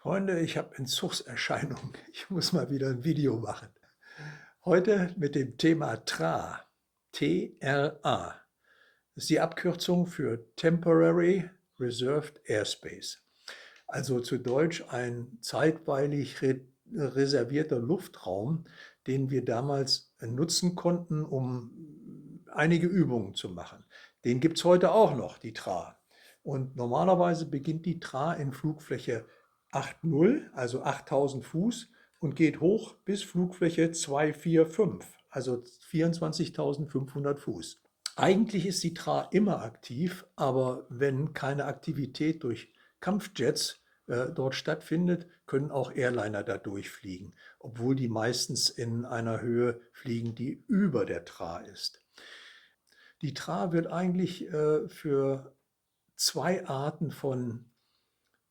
Freunde, ich habe Entzugserscheinungen. Ich muss mal wieder ein Video machen. Heute mit dem Thema TRA. TRA. Das ist die Abkürzung für Temporary Reserved Airspace. Also zu Deutsch ein zeitweilig reservierter Luftraum, den wir damals nutzen konnten, um einige Übungen zu machen. Den gibt es heute auch noch, die TRA. Und normalerweise beginnt die TRA in Flugfläche 8.0, also 8.000 Fuß, und geht hoch bis Flugfläche 245, also 24.500 Fuß. Eigentlich ist die TRA immer aktiv, aber wenn keine Aktivität durch Kampfjets dort stattfindet, können auch Airliner da durchfliegen, obwohl die meistens in einer Höhe fliegen, die über der TRA ist. Die TRA wird eigentlich für zwei Arten von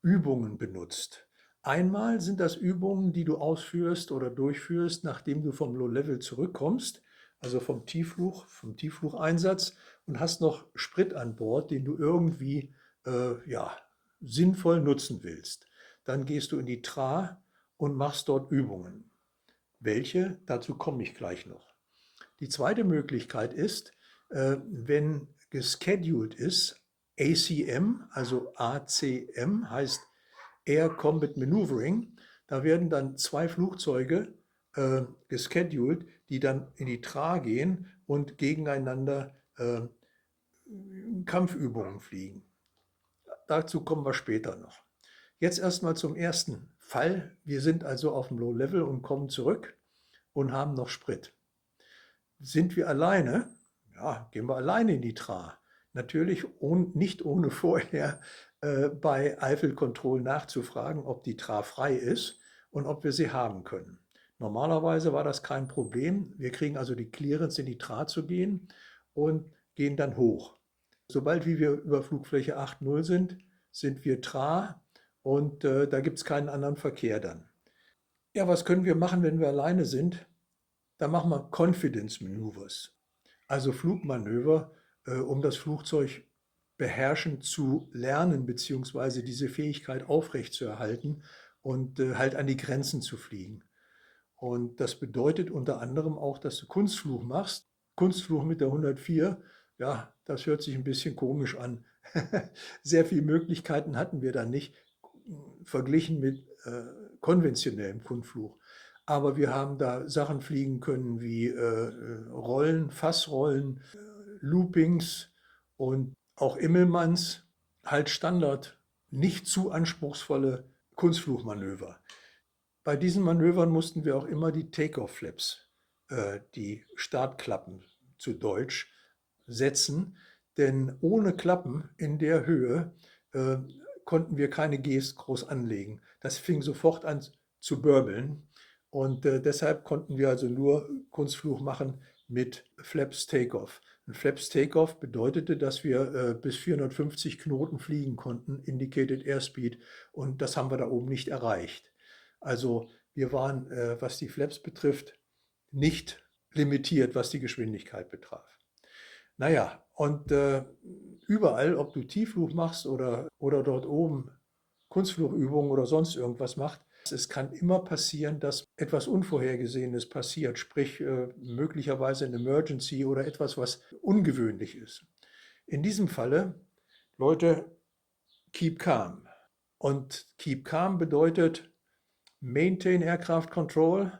Übungen benutzt. Einmal sind das Übungen, die du ausführst oder durchführst, nachdem du vom Low-Level zurückkommst, also vom Tiefflugeinsatz, und hast noch Sprit an Bord, den du irgendwie sinnvoll nutzen willst. Dann gehst du in die TRA und machst dort Übungen. Welche? Dazu komme ich gleich noch. Die zweite Möglichkeit ist, wenn gescheduled ist, ACM, also ACM heißt Air Combat Maneuvering, da werden dann zwei Flugzeuge gescheduled, die dann in die TRA gehen und gegeneinander Kampfübungen fliegen. Dazu kommen wir später noch. Jetzt erstmal zum ersten Fall. Wir sind also auf dem Low Level und kommen zurück und haben noch Sprit. Sind wir alleine? Ja, gehen wir alleine in die TRA. Natürlich nicht ohne vorher bei Eiffel Control nachzufragen, ob die TRA frei ist und ob wir sie haben können. Normalerweise war das kein Problem. Wir kriegen also die Clearance, in die TRA zu gehen und gehen dann hoch. Sobald wir über Flugfläche 8.0 sind, sind wir TRA und da gibt es keinen anderen Verkehr dann. Ja, was können wir machen, wenn wir alleine sind? Da machen wir Confidence Maneuvers, also Flugmanöver, um das Flugzeug beherrschen zu lernen, beziehungsweise diese Fähigkeit aufrechtzuerhalten und halt an die Grenzen zu fliegen. Und das bedeutet unter anderem auch, dass du Kunstflug machst. Kunstflug mit der 104, ja, das hört sich ein bisschen komisch an. Sehr viele Möglichkeiten hatten wir da nicht, verglichen mit konventionellem Kunstflug. Aber wir haben da Sachen fliegen können wie Rollen, Fassrollen, Loopings und auch Immelmanns, halt Standard, nicht zu anspruchsvolle Kunstflugmanöver. Bei diesen Manövern mussten wir auch immer die Take-off-Flaps, die Startklappen zu Deutsch, setzen, denn ohne Klappen in der Höhe konnten wir keine Gs groß anlegen. Das fing sofort an zu burbeln und deshalb konnten wir also nur Kunstflug machen mit Flaps Takeoff. Ein Flaps Takeoff bedeutete, dass wir bis 450 Knoten fliegen konnten, Indicated Airspeed, und das haben wir da oben nicht erreicht. Also wir waren, was die Flaps betrifft, nicht limitiert, was die Geschwindigkeit betraf. Naja, und überall, ob du Tiefflug machst oder dort oben Kunstflugübungen oder sonst irgendwas macht, es kann immer passieren, dass etwas Unvorhergesehenes passiert, sprich möglicherweise eine Emergency oder etwas, was ungewöhnlich ist. In diesem Falle, Leute, keep calm. Und keep calm bedeutet maintain aircraft control,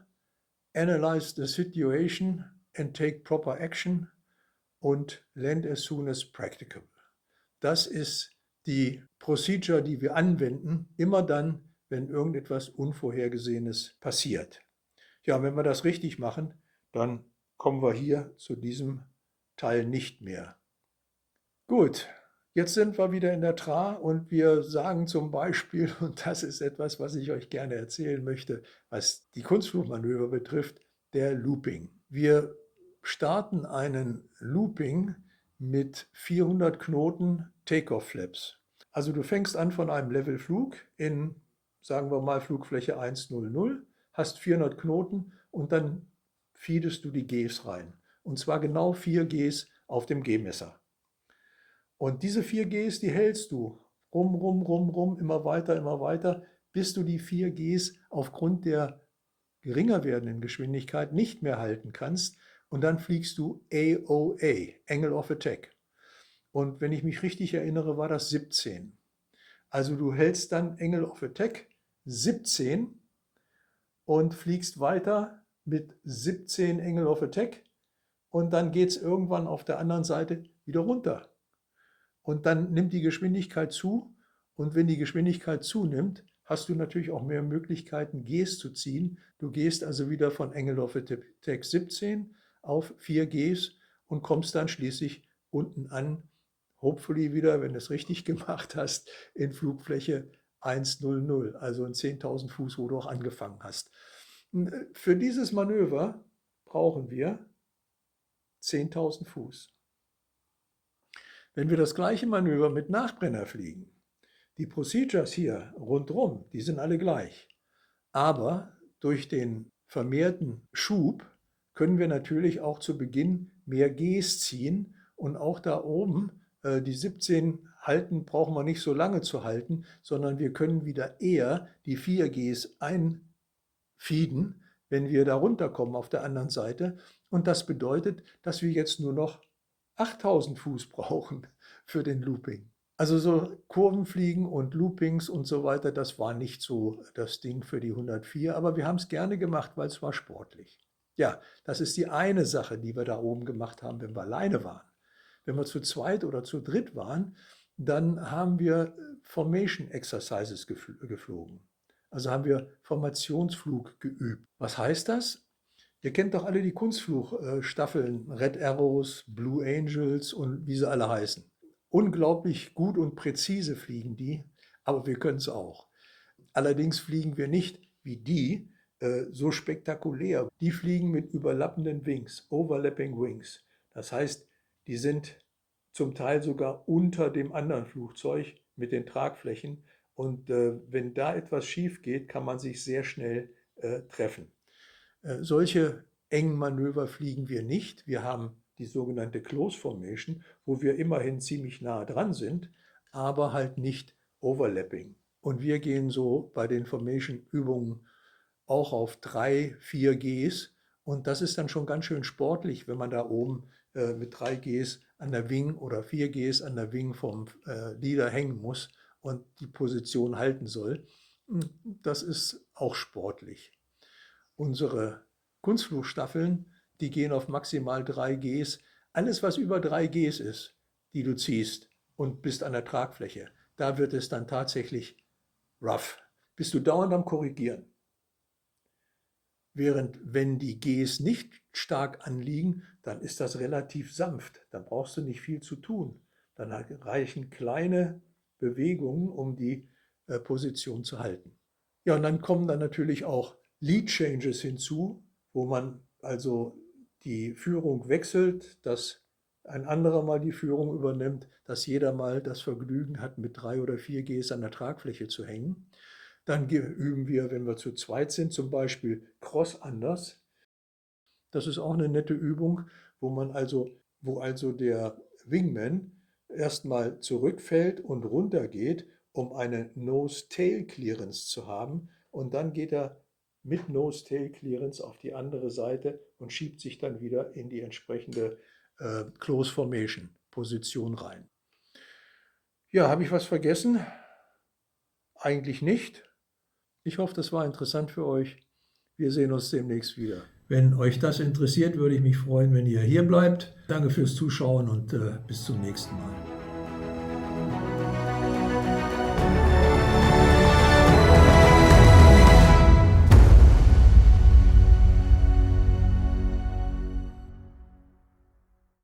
analyze the situation and take proper action und land as soon as practicable. Das ist die Procedure, die wir anwenden, immer dann, wenn irgendetwas Unvorhergesehenes passiert. Ja, wenn wir das richtig machen, dann kommen wir hier zu diesem Teil nicht mehr. Gut, jetzt sind wir wieder in der TRA und wir sagen zum Beispiel, und das ist etwas, was ich euch gerne erzählen möchte, was die Kunstflugmanöver betrifft, der Looping. Wir starten einen Looping mit 400 Knoten Takeoff-Flaps. Also du fängst an von einem Levelflug in, sagen wir mal, Flugfläche 100, hast 400 Knoten und dann feedest du die Gs rein. Und zwar genau 4 Gs auf dem G-Messer. Und diese 4 Gs, die hältst du rum, immer weiter, bis du die 4 Gs aufgrund der geringer werdenden Geschwindigkeit nicht mehr halten kannst und dann fliegst du AOA, Angle of Attack. Und wenn ich mich richtig erinnere, war das 17. Also du hältst dann Angle of Attack 17 und fliegst weiter mit 17 Angle of Attack und dann geht es irgendwann auf der anderen Seite wieder runter. Und dann nimmt die Geschwindigkeit zu und wenn die Geschwindigkeit zunimmt, hast du natürlich auch mehr Möglichkeiten, Gs zu ziehen. Du gehst also wieder von Angle of Attack 17 auf 4 Gs und kommst dann schließlich unten an, hopefully wieder, wenn du es richtig gemacht hast, in Flugfläche 100, also in 10.000 Fuß, wo du auch angefangen hast. Für dieses Manöver brauchen wir 10.000 Fuß. Wenn wir das gleiche Manöver mit Nachbrenner fliegen, die Procedures hier rundherum, die sind alle gleich. Aber durch den vermehrten Schub können wir natürlich auch zu Beginn mehr Gs ziehen und auch da oben die 17 halten, brauchen wir nicht so lange zu halten, sondern wir können wieder eher die 4 Gs einfeeden, wenn wir da runterkommen auf der anderen Seite. Und das bedeutet, dass wir jetzt nur noch 8.000 Fuß brauchen für den Looping. Also so Kurvenfliegen und Loopings und so weiter, das war nicht so das Ding für die 104, aber wir haben es gerne gemacht, weil es war sportlich. Ja, das ist die eine Sache, die wir da oben gemacht haben, wenn wir alleine waren. Wenn wir zu zweit oder zu dritt waren, dann haben wir Formation Exercises geflogen. Also haben wir Formationsflug geübt. Was heißt das? Ihr kennt doch alle die Kunstflugstaffeln, Red Arrows, Blue Angels und wie sie alle heißen. Unglaublich gut und präzise fliegen die, aber wir können es auch. Allerdings fliegen wir nicht wie die so spektakulär. Die fliegen mit überlappenden Wings, Overlapping Wings. Das heißt, die sind zum Teil sogar unter dem anderen Flugzeug mit den Tragflächen. Und wenn da etwas schief geht, kann man sich sehr schnell treffen. Solche engen Manöver fliegen wir nicht. Wir haben die sogenannte Close Formation, wo wir immerhin ziemlich nah dran sind, aber halt nicht Overlapping. Und wir gehen so bei den Formation-Übungen auch auf 3, 4 Gs. Und das ist dann schon ganz schön sportlich, wenn man da oben mit 3 Gs an der Wing oder 4 Gs an der Wing vom Leader hängen muss und die Position halten soll. Das ist auch sportlich. Unsere Kunstflugstaffeln, die gehen auf maximal 3 Gs. Alles, was über 3 Gs ist, die du ziehst und bist an der Tragfläche, da wird es dann tatsächlich rough. Bist du dauernd am Korrigieren. Während wenn die Gs nicht stark anliegen, dann ist das relativ sanft. Dann brauchst du nicht viel zu tun. Dann reichen kleine Bewegungen, um die Position zu halten. Ja, und dann kommen dann natürlich auch Lead Changes hinzu, wo man also die Führung wechselt, dass ein anderer mal die Führung übernimmt, dass jeder mal das Vergnügen hat, mit 3 oder 4 Gs an der Tragfläche zu hängen. Dann üben wir, wenn wir zu zweit sind, zum Beispiel Cross-Unders. Das ist auch eine nette Übung, wo also der Wingman erstmal zurückfällt und runtergeht, um eine Nose-Tail-Clearance zu haben. Und dann geht er mit Nose-Tail-Clearance auf die andere Seite und schiebt sich dann wieder in die entsprechende Close Formation Position rein. Ja, habe ich was vergessen? Eigentlich nicht. Ich hoffe, das war interessant für euch. Wir sehen uns demnächst wieder. Wenn euch das interessiert, würde ich mich freuen, wenn ihr hier bleibt. Danke fürs Zuschauen und bis zum nächsten Mal.